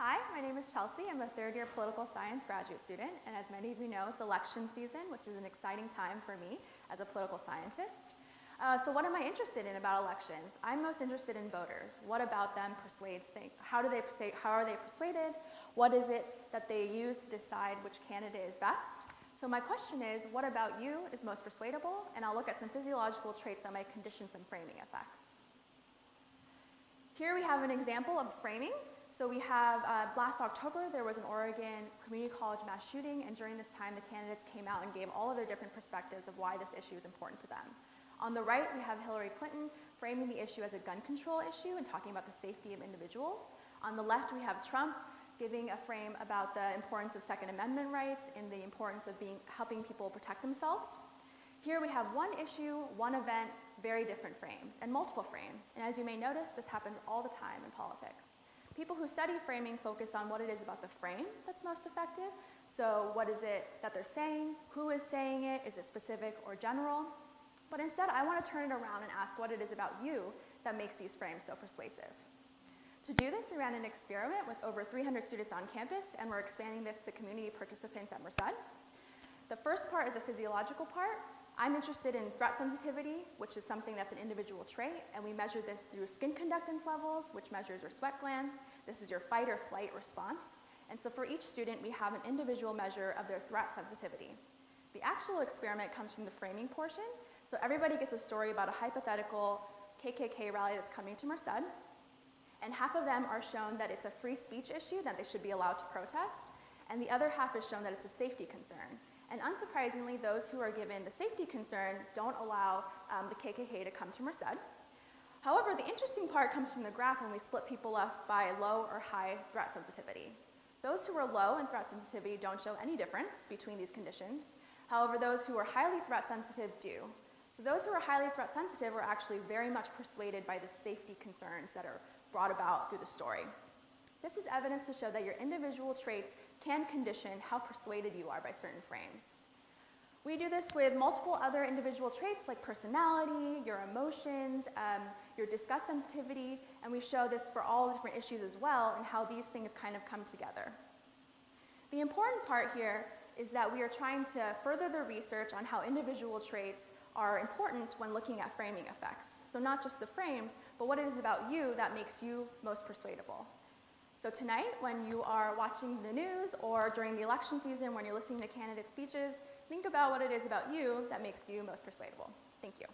Hi, my name is Chelsea. I'm a third-year political science graduate student, and as many of you know, it's election season, which is an exciting time for me as a political scientist. So what am I interested in about elections? I'm most interested in voters. What about them persuades things? How are they persuaded? What is it that they use to decide which candidate is best? So my question is, what about you is most persuadable? And I'll look at some physiological traits that might condition some framing effects. Here we have an example of framing. So we have, last October, there was an Oregon community college mass shooting, and during this time, the candidates came out and gave all of their different perspectives of why this issue is important to them. On the right, we have Hillary Clinton framing the issue as a gun control issue and talking about the safety of individuals. On the left, we have Trump giving a frame about the importance of Second Amendment rights and the importance of helping people protect themselves. Here we have one issue, one event, very different frames, and multiple frames. And as you may notice, this happens all the time in politics. People who study framing focus on what it is about the frame that's most effective. So what is it that they're saying? Who is saying it? Is it specific or general? But instead, I want to turn it around and ask what it is about you that makes these frames so persuasive. To do this, we ran an experiment with over 300 students on campus, and we're expanding this to community participants at Merced. The first part is a physiological part. I'm interested in threat sensitivity, which is something that's an individual trait, and we measure this through skin conductance levels, which measures your sweat glands. This is your fight or flight response. And so for each student, we have an individual measure of their threat sensitivity. The actual experiment comes from the framing portion. So everybody gets a story about a hypothetical KKK rally that's coming to Merced, and half of them are shown that it's a free speech issue, that they should be allowed to protest, and the other half is shown that it's a safety concern. And unsurprisingly, those who are given the safety concern don't allow the KKK to come to Merced. However, the interesting part comes from the graph when we split people up by low or high threat sensitivity. Those who are low in threat sensitivity don't show any difference between these conditions. However, those who are highly threat sensitive do. So those who are highly threat sensitive are actually very much persuaded by the safety concerns that are brought about through the story. This is evidence to show that your individual traits can condition how persuaded you are by certain frames. We do this with multiple other individual traits like personality, your emotions, your disgust sensitivity, and we show this for all the different issues as well and how these things kind of come together. The important part here is that we are trying to further the research on how individual traits are important when looking at framing effects. So not just the frames, but what it is about you that makes you most persuadable. So tonight, when you are watching the news or during the election season, when you're listening to candidate speeches, think about what it is about you that makes you most persuadable. Thank you.